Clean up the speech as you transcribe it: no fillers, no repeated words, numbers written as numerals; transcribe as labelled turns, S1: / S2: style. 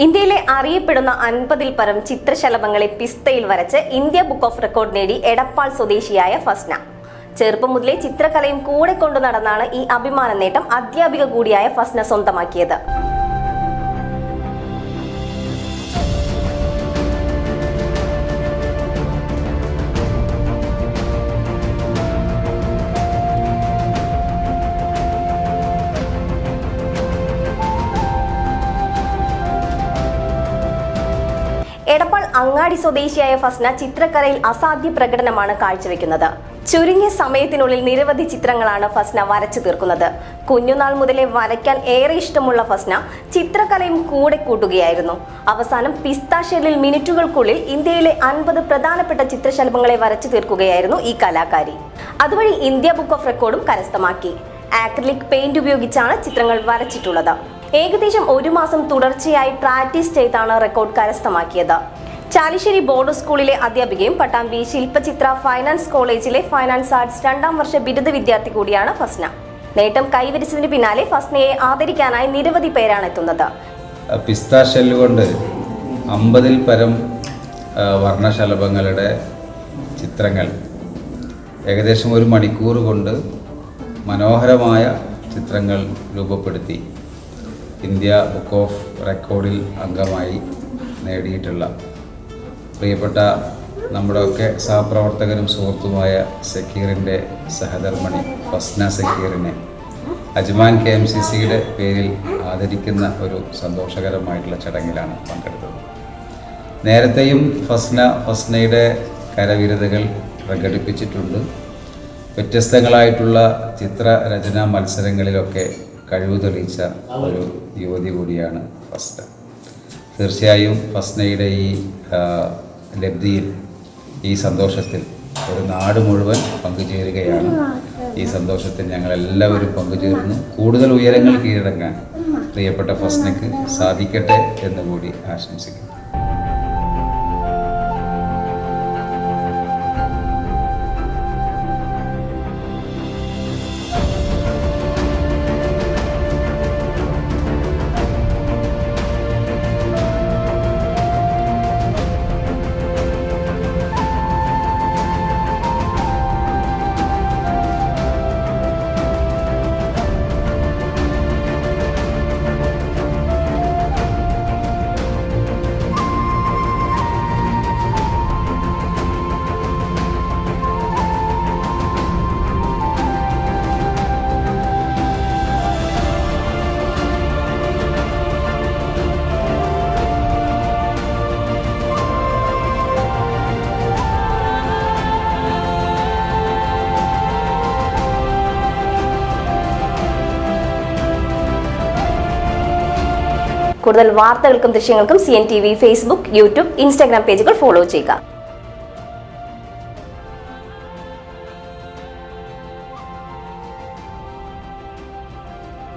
S1: ഇന്ത്യയിലെ അറിയപ്പെടുന്ന 50-ൽ പരം ചിത്രശലഭങ്ങളെ പിസ്തയിൽ വരച്ച് ഇന്ത്യ ബുക്ക് ഓഫ് റെക്കോർഡ് നേടി എടപ്പാൾ സ്വദേശിയായ ഫസ്ന. ചെറുപ്പം മുതലേ ചിത്രകലയും കൂടെ കൊണ്ടു നടന്നാണ് ഈ അഭിമാന നേട്ടം അധ്യാപിക കൂടിയായ ഫസ്ന സ്വന്തമാക്കിയത്. എടപ്പാൾ അങ്ങാടി സ്വദേശിയായ ഫസ്ന ചിത്രകലയിൽ അസാധ്യ പ്രകടനമാണ് കാഴ്ചവെക്കുന്നത്. ചുരുങ്ങിയ സമയത്തിനുള്ളിൽ നിരവധി ചിത്രങ്ങളാണ് ഫസ്ന വരച്ചു തീർക്കുന്നത്. കുഞ്ഞുനാൾ മുതലേ വരയ്ക്കാൻ ഏറെ ഇഷ്ടമുള്ള ഫസ്ന ചിത്രകലയും കൂടെ കൂട്ടുകയായിരുന്നു. അവസാനം പിസ്ത ഷെല്ലിൽ മിനിറ്റുകൾക്കുള്ളിൽ ഇന്ത്യയിലെ 50 പ്രധാനപ്പെട്ട ചിത്രശലഭങ്ങളെ വരച്ചു തീർക്കുകയായിരുന്നു ഈ കലാകാരി. അതുവഴി ഇന്ത്യ ബുക്ക് ഓഫ് റെക്കോർഡും കരസ്ഥമാക്കി. ആക്രിലിക് പെയിന്റ് ഉപയോഗിച്ചാണ് ചിത്രങ്ങൾ വരച്ചിട്ടുള്ളത്. ഏകദേശം 1 മാസം തുടർച്ചയായി പ്രാക്ടീസ് ചെയ്താണ് റെക്കോർഡ് കരസ്ഥമാക്കിയത്. ചാലിശ്ശേരി ബോർഡ് സ്കൂളിലെ അധ്യാപികയും പട്ടാമ്പി ശില്പചിത്ര ഫൈനാൻസ് കോളേജിലെ ഫൈനാൻസ് ആർട്സ് 2ാം വർഷ ബിരുദ വിദ്യാർത്ഥി കൂടിയാണ് ഫസ്ന. നേട്ടം കൈവരിച്ചതിന് പിന്നാലെ ഫസ്നയെ ആദരിക്കാനായി നിരവധി പേരാണ് എത്തുന്നത്.
S2: പിസ്ത ഷെല്ല് കൊണ്ട് 50-ൽ പരം വർണ്ണശലഭങ്ങളുടെ ചിത്രങ്ങൾ ഏകദേശം 1 മണിക്കൂർ കൊണ്ട് മനോഹരമായ ചിത്രങ്ങൾ രൂപപ്പെടുത്തി ഇന്ത്യ ബുക്ക് ഓഫ് റെക്കോർഡിൽ അംഗമായി നേടിയിട്ടുള്ള പ്രിയപ്പെട്ട നമ്മുടെയൊക്കെ സഹപ്രവർത്തകനും സുഹൃത്തുമായ സക്കീറിൻ്റെ സഹധർമ്മിണി ഫസ്ന സക്കീറിനെ അജ്മാൻ KMCCയുടെ പേരിൽ ആദരിക്കുന്ന ഒരു സന്തോഷകരമായിട്ടുള്ള ചടങ്ങിലാണ് പങ്കെടുത്തത്. നേരത്തെയും ഫസ്നയുടെ കരവിരുതുകൾ പ്രകടിപ്പിച്ചിട്ടുണ്ട്. വ്യത്യസ്തങ്ങളായിട്ടുള്ള ചിത്രരചനാ മത്സരങ്ങളിലൊക്കെ കഴിവ് തെളിയിച്ച ഒരു യുവതി കൂടിയാണ് ഫസ്ന. തീർച്ചയായും ഫസ്നയുടെ ഈ ലബ്ധിയിൽ, ഈ സന്തോഷത്തിൽ ഒരു നാട് മുഴുവൻ പങ്കുചേരുകയാണ്. ഈ സന്തോഷത്തിൽ ഞങ്ങളെല്ലാവരും പങ്കുചേർന്നു. കൂടുതൽ ഉയരങ്ങൾ കീഴടങ്ങാൻ പ്രിയപ്പെട്ട ഫസ്നയ്ക്ക് സാധിക്കട്ടെ എന്നുകൂടി ആശംസിക്കുന്നു.
S1: കൂടുതൽ വാർത്തകൾക്കും ദൃശ്യങ്ങൾക്കും CNTV ഫേസ്ബുക്ക്, യൂട്യൂബ്, ഇൻസ്റ്റാഗ്രാം പേജുകൾ ഫോളോ ചെയ്യുക.